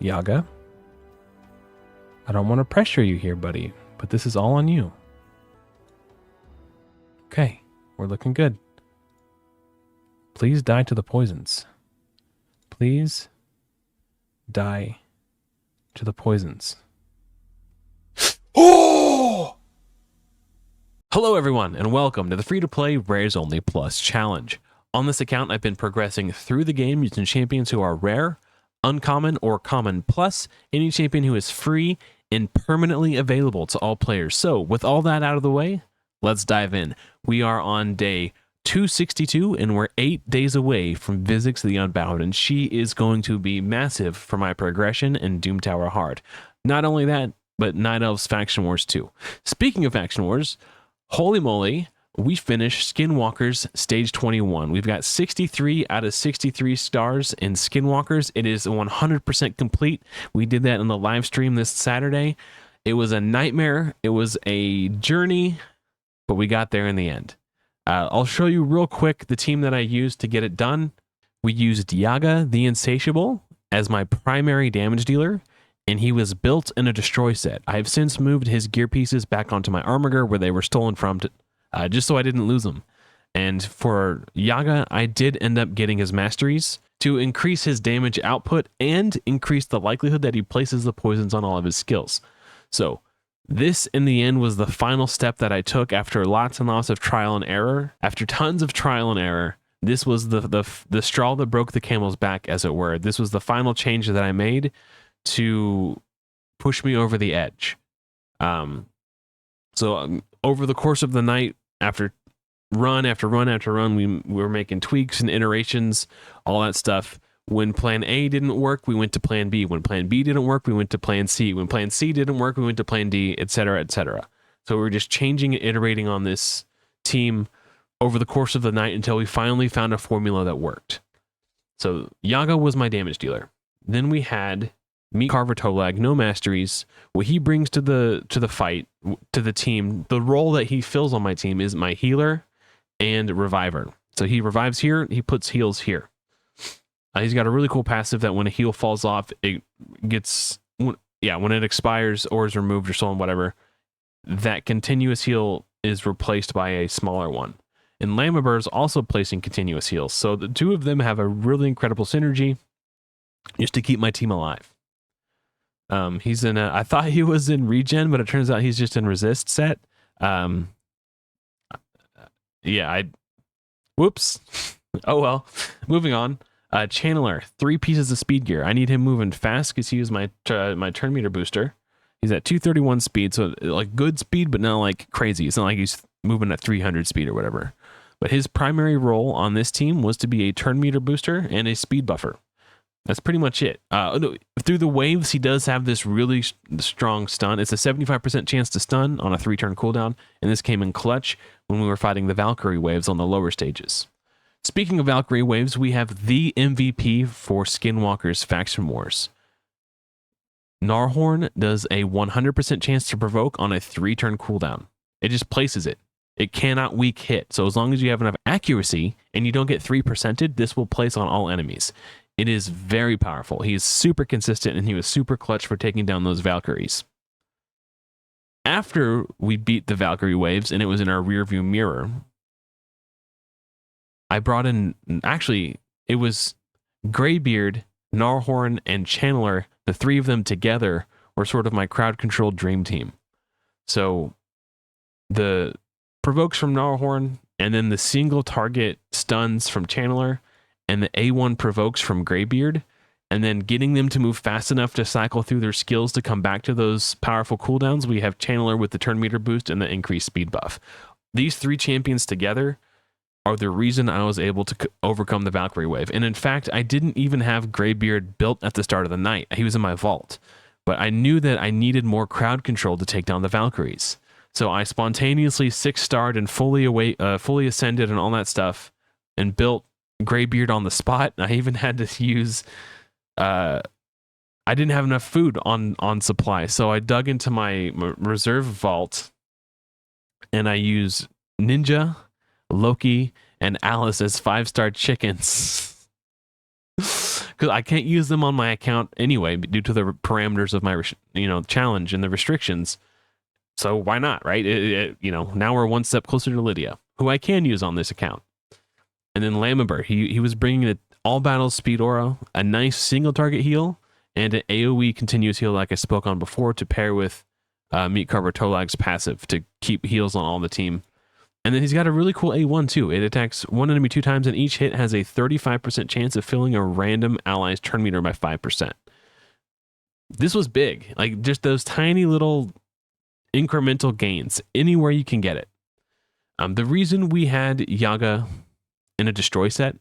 Yaga. I don't want to pressure you here, buddy, but this is all on you. Okay, we're looking good. Please die to the poisons. Please die to the poisons. Oh! Hello everyone, and welcome to the free-to-play Rares Only Plus Challenge. On this account, I've been progressing through the game using champions who are rare, uncommon, or common plus any champion who is free and permanently available to all players. So, with all that out of the way, let's dive in. We are on day 262, and we're 8 days away from Vizix the Unbound, and she is going to be massive for my progression in Doom Tower Hard. Not only that, but Night Elves Faction Wars 2. Speaking of Faction Wars, holy moly, we finished Skinwalker's Stage 21. We've got 63 out of 63 stars in Skinwalkers. It is 100% complete. We did that in the live stream this Saturday. It was a nightmare. It was a journey, but we got there in the end. I'll show you real quick the team that I used to get it done. We used Yaga the Insatiable as my primary damage dealer, and he was built in a destroy set. I have since moved his gear pieces back onto my armor gear where they were stolen from, just so I didn't lose them. And for Yaga, I did end up getting his masteries to increase his damage output and increase the likelihood that he places the poisons on all of his skills. So this, in the end, was the final step that I took after lots and lots of trial and error. After tons of trial and error, this was the straw that broke the camel's back, as it were. This was the final change that I made to push me over the edge. Over the course of the night, after run after run after run, we were making tweaks and iterations, all that stuff. When plan A didn't work, we went to plan B. When plan B didn't work, we went to plan C. When plan C didn't work, we went to plan D, etc., etc. So we were just changing and iterating on this team over the course of the night until we finally found a formula that worked. So Yaga was my damage dealer. Then we had Meat Carver Tolag, no masteries. What he brings to the fight, to the team, the role that he fills on my team is my healer and reviver. So he revives here, he puts heals here. He's got a really cool passive that when a heal falls off, it gets, when it expires or is removed or stolen, whatever, that continuous heal is replaced by a smaller one. And Lamabur is also placing continuous heals. So the two of them have a really incredible synergy just to keep my team alive. He's in I thought he was in regen, but it turns out he's just in resist set. Whoops. Oh well, moving on. Channeler, 3 pieces of speed gear. I need him moving fast because he was my turn meter booster. He's at 231 speed, so like good speed, but not like crazy. It's not like he's moving at 300 speed or whatever. But his primary role on this team was to be a turn meter booster and a speed buffer. That's pretty much it. Through the waves, he does have this really strong stun. It's a 75% chance to stun on a 3-turn cooldown, and this came in clutch when we were fighting the Valkyrie waves on the lower stages. Speaking of Valkyrie waves, we have the MVP for Skinwalker's Faction Wars. Gnarlhorn does a 100% chance to provoke on a 3-turn cooldown. It just places it. It cannot weak hit, so as long as you have enough accuracy and you don't get 3%ed, this will place on all enemies. It is very powerful. He is super consistent, and he was super clutch for taking down those Valkyries. After we beat the Valkyrie waves, and it was in our rearview mirror, I brought in, actually, it was Greybeard, Gnarlhorn, and Channeler. The 3 of them together were sort of my crowd-controlled dream team. So the provokes from Gnarlhorn, and then the single target stuns from Channeler, and the A1 provokes from Greybeard, and then getting them to move fast enough to cycle through their skills to come back to those powerful cooldowns. We have Channeler with the turn meter boost and the increased speed buff. These 3 champions together are the reason I was able to overcome the Valkyrie wave. And in fact, I didn't even have Greybeard built at the start of the night. He was in my vault. But I knew that I needed more crowd control to take down the Valkyries. So I spontaneously 6-starred and fully ascended and all that stuff, and built Greybeard on the spot. I even had to use I didn't have enough food on supply, so I dug into my reserve vault, and I used Ninja, Loki, and Alice as 5-star chickens because I can't use them on my account anyway due to the parameters of my challenge and the restrictions. So why not, right? Now we're one step closer to Lydia, who I can use on this account. And then Lammerber, he was bringing an all battles speed aura, a nice single target heal, and an AoE continuous heal like I spoke on before to pair with Meat Carver Tolag's passive to keep heals on all the team. And then he's got a really cool A1 too. It attacks one enemy 2 times, and each hit has a 35% chance of filling a random ally's turn meter by 5%. This was big. Like, just those tiny little incremental gains anywhere you can get it. The reason we had Yaga in a destroy set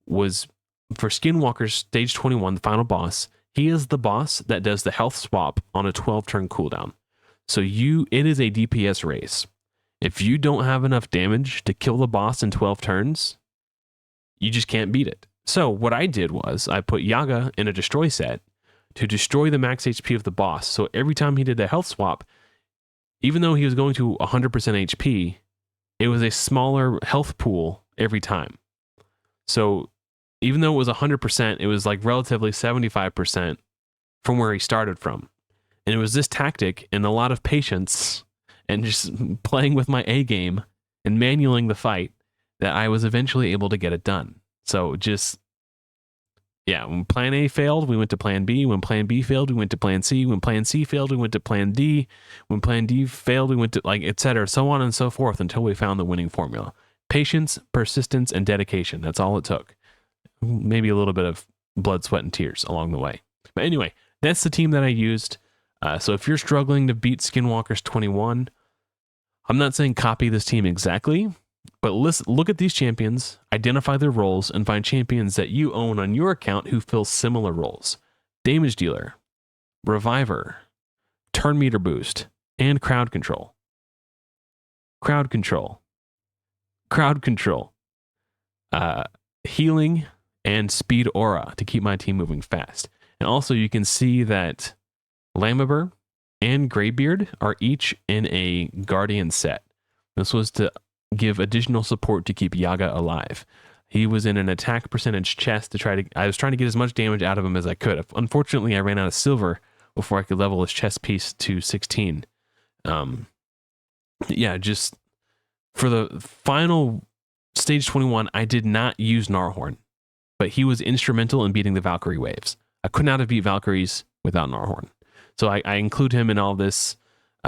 was for Skinwalker's stage 21, the final boss. He is the boss that does the health swap on a 12-turn cooldown. So it is a DPS race. If you don't have enough damage to kill the boss in 12 turns, you just can't beat it. So what I did was I put Yaga in a destroy set to destroy the max HP of the boss. So every time he did the health swap, even though he was going to 100% HP, it was a smaller health pool every time. So even though it was 100%, it was like relatively 75% from where he started from. And it was this tactic and a lot of patience and just playing with my A game and manualing the fight that I was eventually able to get it done. So just, yeah, when plan A failed, we went to plan B. When plan B failed, we went to plan C. When plan C failed, we went to plan D. When plan D failed, we went to, like, etc., so on and so forth until we found the winning formula. Patience, persistence, and dedication. That's all it took. Maybe a little bit of blood, sweat, and tears along the way. But anyway, that's the team that I used. So if you're struggling to beat Skinwalker's 21, I'm not saying copy this team exactly, but look at these champions, identify their roles, and find champions that you own on your account who fill similar roles. Damage Dealer, Reviver, Turn Meter Boost, and Crowd Control. Crowd Control. Crowd Control. Healing and Speed Aura to keep my team moving fast. And also you can see that Lammerber and Greybeard are each in a Guardian set. This was to give additional support to keep Yaga alive. He was in an attack percentage chest to I was trying to get as much damage out of him as I could. Unfortunately, I ran out of silver before I could level his chest piece to 16. Yeah, just for the final stage 21, I did not use Gnarhorn, but he was instrumental in beating the Valkyrie waves. I could not have beat Valkyries without Gnarhorn. So I include him in all this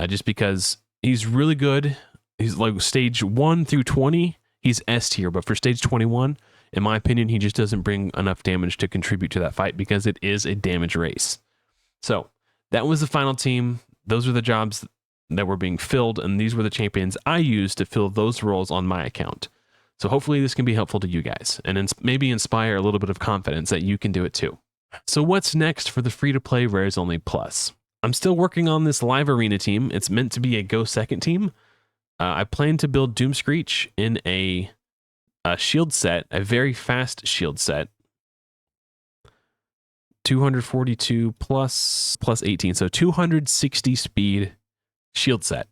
just because he's really good. He's like stage 1 through 20, he's S tier, but for stage 21, in my opinion, he just doesn't bring enough damage to contribute to that fight because it is a damage race. So that was the final team. Those were the jobs that were being filled, and these were the champions I used to fill those roles on my account. So hopefully this can be helpful to you guys and maybe inspire a little bit of confidence that you can do it too. So what's next for the free-to-play Rares Only Plus? I'm still working on this live arena team. It's meant to be a go second team. I plan to build Doomscreech in a shield set, a very fast shield set. 242 plus 18, so 260 speed shield set.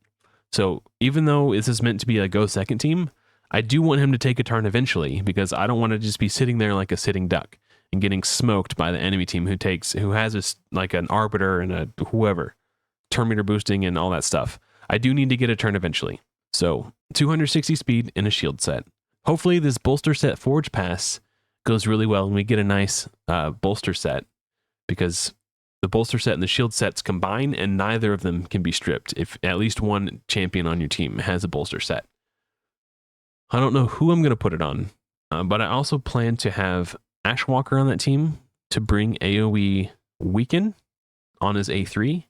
So even though this is meant to be a go second team, I do want him to take a turn eventually because I don't want to just be sitting there like a sitting duck and getting smoked by the enemy team who has this like an arbiter and a whoever, turn meter boosting and all that stuff. I do need to get a turn eventually. So 260 speed in a shield set. Hopefully this bolster set Forge Pass goes really well and we get a nice bolster set because the bolster set and the shield sets combine and neither of them can be stripped if at least one champion on your team has a bolster set. I don't know who I'm going to put it on, but I also plan to have Ashwalker on that team to bring AoE Weaken on his A3.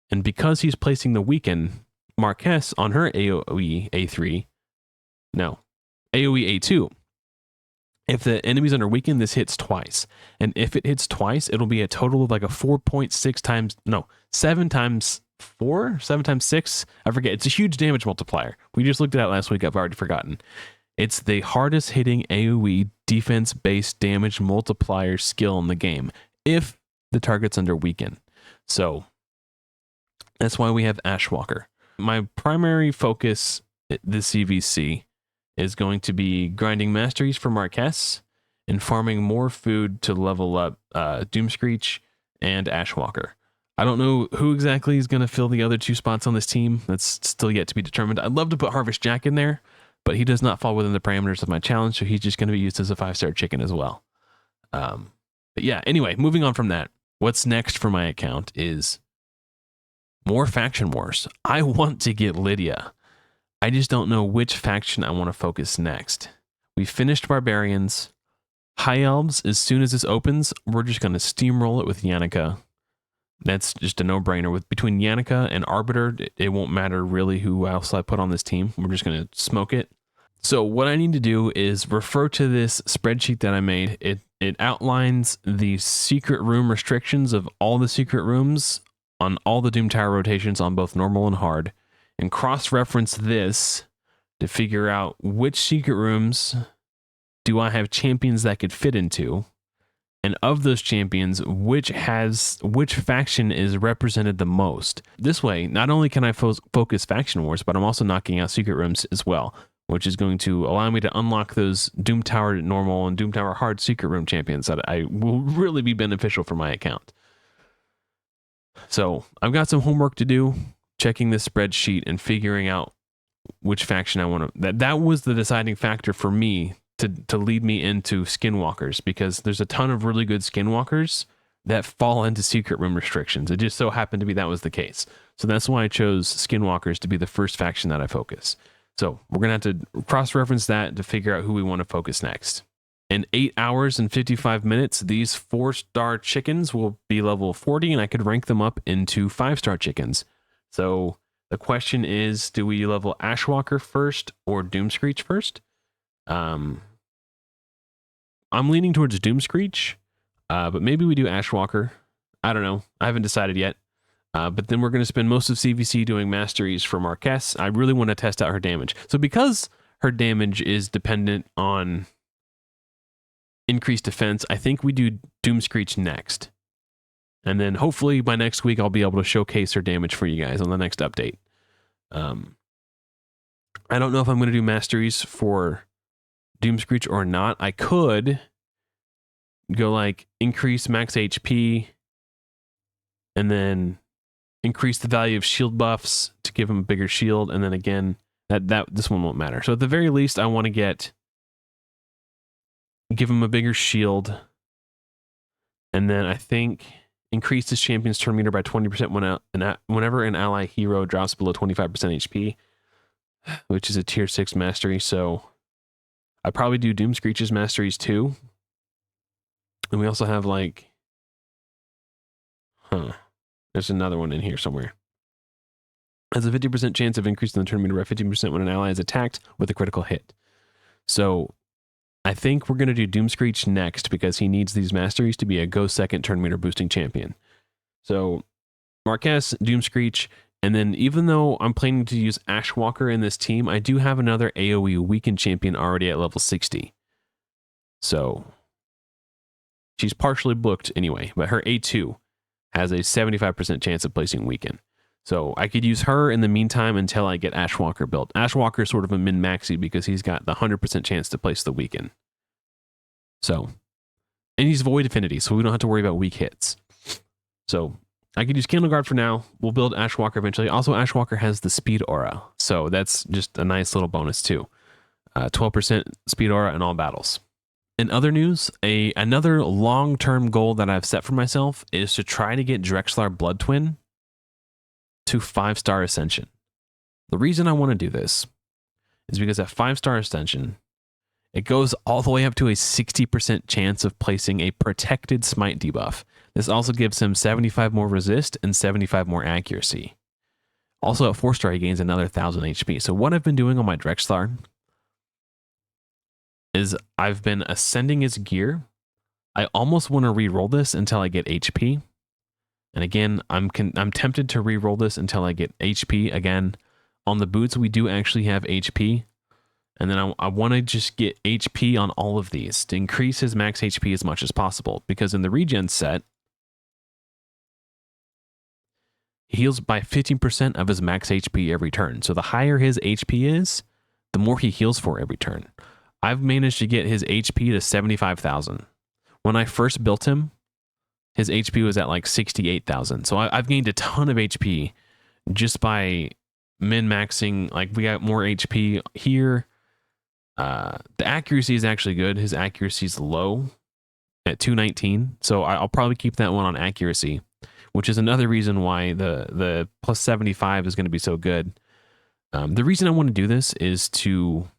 And because he's placing the Weaken, Marquez on her AoE A3, no, AoE A2. If the enemy's under Weaken, this hits twice. And if it hits twice, it'll be a total of like a 4.6 times, no, 7 times 4, 7 times 6. I forget. It's a huge damage multiplier. We just looked at that last week. I've already forgotten. It's the hardest hitting AoE defense-based damage multiplier skill in the game if the target's under Weaken. So that's why we have Ashwalker. My primary focus this CVC is going to be grinding masteries for Marquez and farming more food to level up Doomscreech and Ashwalker. I don't know who exactly is going to fill the other 2 spots on this team. That's still yet to be determined. I'd love to put Harvest Jack in there, but he does not fall within the parameters of my challenge, so he's just going to be used as a 5-star chicken as well. But yeah, anyway, moving on from that, what's next for my account is more faction wars. I want to get Lydia. I just don't know which faction I want to focus next. We finished Barbarians. High Elves, as soon as this opens, we're just going to steamroll it with Yannicka. That's just a no-brainer. With between Yannicka and Arbiter, it won't matter really who else I put on this team. We're just going to smoke it. So what I need to do is refer to this spreadsheet that I made. It outlines the secret room restrictions of all the secret rooms on all the Doom Tower rotations on both normal and hard, and cross-reference this to figure out which secret rooms do I have champions that could fit into, and of those champions, which faction is represented the most. This way, not only can I focus faction wars, but I'm also knocking out secret rooms as well, which is going to allow me to unlock those Doom Tower normal and Doom Tower hard secret room champions that I will really be beneficial for my account. So I've got some homework to do, checking this spreadsheet and figuring out which faction I want to. That was the deciding factor for me to lead me into Skinwalkers, because there's a ton of really good Skinwalkers that fall into secret room restrictions. It just so happened to be that was the case. So that's why I chose Skinwalkers to be the first faction that I focus. So we're going to have to cross-reference that to figure out who we want to focus next. In 8 hours and 55 minutes, these 4-star chickens will be level 40, and I could rank them up into 5-star chickens. So the question is, do we level Ashwalker first or Doomscreech first? I'm leaning towards Doomscreech, but maybe we do Ashwalker. I don't know. I haven't decided yet. But then we're going to spend most of CVC doing masteries for Marquess. I really want to test out her damage. So because her damage is dependent on increased defense, I think we do Doomscreech next. And then hopefully by next week, I'll be able to showcase her damage for you guys on the next update. I don't know if I'm going to do masteries for Doomscreech or not. I could go like increase max HP and then increase the value of shield buffs to give him a bigger shield, and then again this one won't matter. So at the very least, I want to give him a bigger shield, and then I think increase his champion's turn meter by 20% whenever an ally hero drops below 25% HP, which is a tier 6 mastery. So I probably do Doomscreech's masteries too. And we also have like, there's another one in here somewhere. Has a 50% chance of increasing the turn meter by 15% when an ally is attacked with a critical hit. So I think we're going to do Doomscreech next because he needs these masteries to be a go second turn meter boosting champion. So Marquess, Doomscreech, and then even though I'm planning to use Ashwalker in this team, I do have another AoE weakened champion already at level 60. So she's partially booked anyway, but her A2 has a 75% chance of placing weaken. So I could use her in the meantime until I get Ashwalker built. Ashwalker is sort of a min-maxi because he's got the 100% chance to place the weaken. So, and he's void affinity, so we don't have to worry about weak hits. So I could use Candleguard for now. We'll build Ashwalker eventually. Also, Ashwalker has the speed aura, so that's just a nice little bonus too. 12% speed aura in all battles. In other news, another long-term goal that I've set for myself is to try to get Drexlar Blood Twin to 5-star Ascension. The reason I want to do this is because at 5-star Ascension, it goes all the way up to a 60% chance of placing a protected smite debuff. This also gives him 75 more resist and 75 more accuracy. Also at 4-star, he gains another 1000 HP. So what I've been doing on my Drexlar is I've been ascending his gear. I almost want to re-roll this until I get HP. And again, I'm tempted to re-roll this until I get HP. Again, on the boots, we do actually have HP. And then I want to just get HP on all of these to increase his max HP as much as possible. Because in the regen set, he heals by 15% of his max HP every turn. So the higher his HP is, the more he heals for every turn. I've managed to get his HP to 75,000. When I first built him, his HP was at like 68,000. So I've gained a ton of HP just by min-maxing. Like, we got more HP here. The accuracy is actually good. His accuracy is low at 219. So I'll probably keep that one on accuracy, which is another reason why the plus 75 is going to be so good. The reason I want to do this is to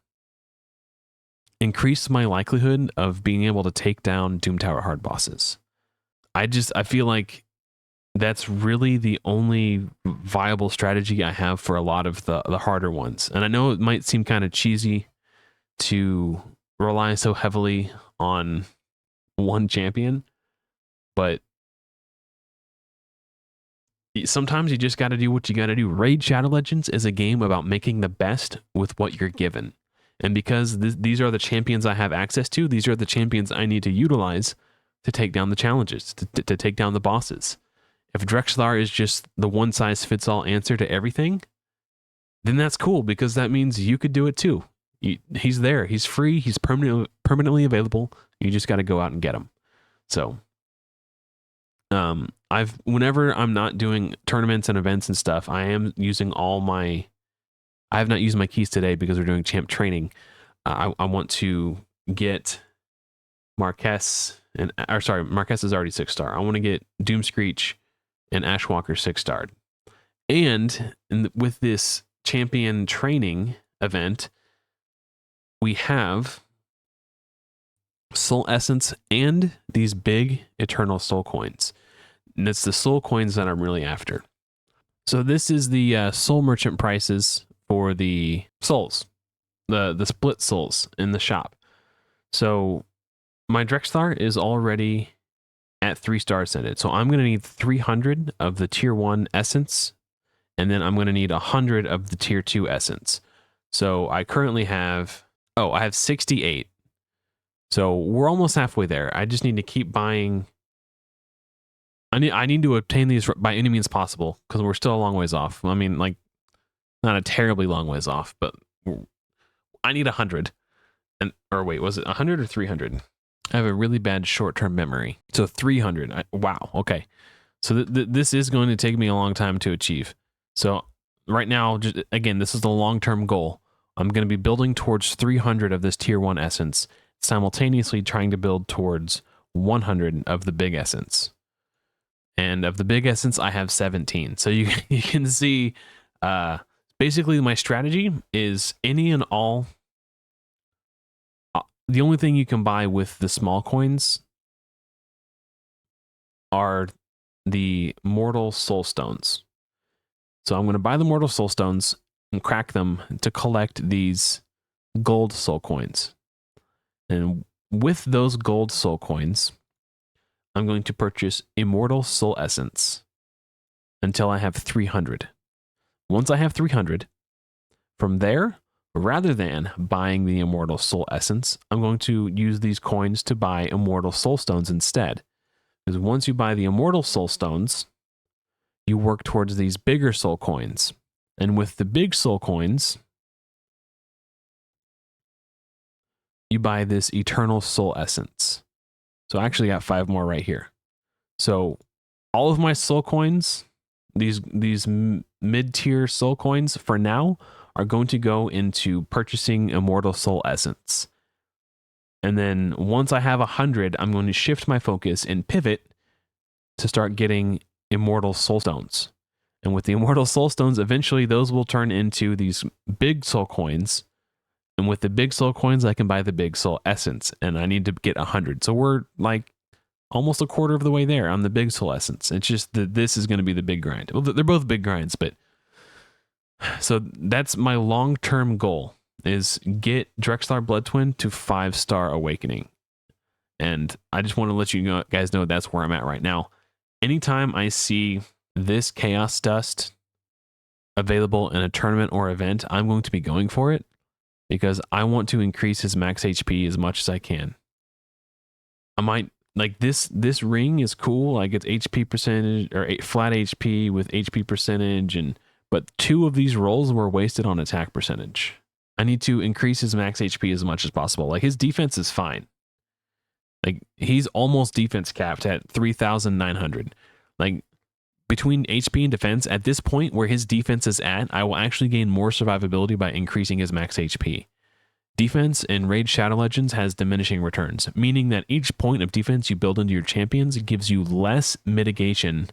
increase my likelihood of being able to take down Doom Tower hard bosses. I feel like that's really the only viable strategy I have for a lot of the harder ones. And I know it might seem kind of cheesy to rely so heavily on one champion, but sometimes you just got to do what you got to do. Raid Shadow Legends is a game about making the best with what you're given. And because these are the champions I have access to, these are the champions I need to utilize to take down the challenges, to take down the bosses. If Drexlar is just the one-size-fits-all answer to everything, then that's cool, because that means you could do it too. He's there. He's free. He's permanently available. You just got to go out and get him. So, whenever I'm not doing tournaments and events and stuff, I am using I have not used my keys today because we're doing champ training. I want to get Marquez Marquez is already 6-star. I want to get Doom Screech and Ashwalker 6-starred. And with this champion training event, we have Soul Essence and these big Eternal Soul Coins. And it's the Soul Coins that I'm really after. So this is the Soul Merchant prices for the souls, the split souls in the shop. So my Drexlar is already at 3-star ascended. So I'm going to need 300 of the tier 1 essence, and then I'm going to need 100 of the tier 2 essence. So I currently have, I have 68. So we're almost halfway there. I just need to keep buying. I need to obtain these by any means possible, because we're still a long ways off. I mean, like, not a terribly long ways off, but I need 100. Or wait, was it 100 or 300? I have a really bad short-term memory. So 300. Wow. Okay. So this is going to take me a long time to achieve. So right now, just again, this is the long-term goal. I'm going to be building towards 300 of this tier 1 essence, simultaneously trying to build towards 100 of the big essence. And of the big essence, I have 17. So you can see, basically my strategy is any and all. The only thing you can buy with the small coins are the Mortal Soul Stones. So I'm going to buy the Mortal Soul Stones and crack them to collect these gold soul coins. And with those gold soul coins, I'm going to purchase Immortal Soul Essence until I have 300. Once I have 300, from there, rather than buying the Immortal Soul Essence, I'm going to use these coins to buy Immortal Soul Stones instead. Because once you buy the Immortal Soul Stones, you work towards these bigger soul coins. And with the big soul coins, you buy this Eternal Soul Essence. So I actually got 5 more right here. So all of my soul coins, these mid-tier soul coins for now, are going to go into purchasing Immortal Soul Essence. And then once I have 100, I'm going to shift my focus and pivot to start getting Immortal Soul Stones. And with the Immortal Soul Stones, eventually those will turn into these big soul coins. And with the big soul coins, I can buy the big soul essence. And I need to get 100. So we're like almost a quarter of the way there on the big soul essence. It's just that this is going to be the big grind. Well, they're both big grinds, but so that's my long-term goal, is get Drexlar Blood Twin to 5-star awakening. And I just want to let you guys know that's where I'm at right now. Anytime I see this Chaos Dust available in a tournament or event, I'm going to be going for it, because I want to increase his max HP as much as I can. I might, like, this ring is cool. Like, it's HP percentage, or flat HP with HP percentage, but 2 of these rolls were wasted on attack percentage. I need to increase his max HP as much as possible. Like, his defense is fine. Like, he's almost defense capped at 3,900. Like, between HP and defense, at this point where his defense is at, I will actually gain more survivability by increasing his max HP. Defense in Raid Shadow Legends has diminishing returns, meaning that each point of defense you build into your champions gives you less mitigation,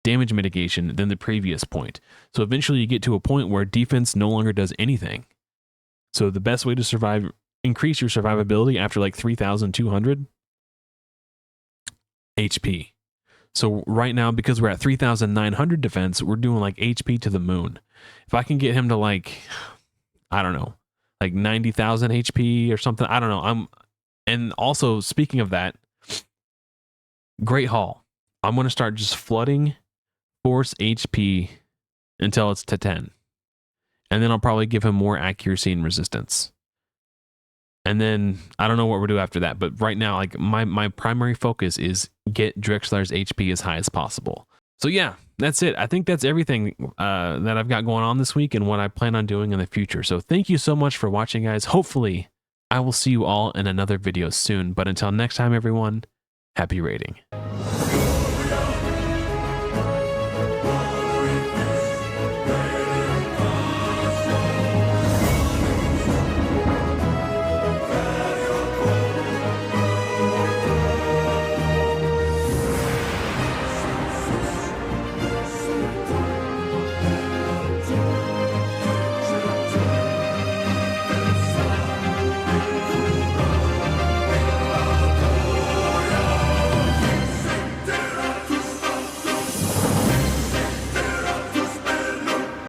damage mitigation, than the previous point. So eventually you get to a point where defense no longer does anything. So the best way to survive, increase your survivability after like 3,200 HP. So right now, because we're at 3,900 defense, we're doing like HP to the moon. If I can get him to like, I don't know, like 90,000 HP or something, I don't know. And also speaking of that, Great Hall, I'm going to start just flooding force HP until it's to 10. And then I'll probably give him more accuracy and resistance. And then I don't know what we'll do after that, but right now, like my primary focus is get Drexler's HP as high as possible. So yeah, that's it. I think that's everything that I've got going on this week and what I plan on doing in the future. So thank you so much for watching, guys. Hopefully I will see you all in another video soon. But until next time, everyone, happy raiding.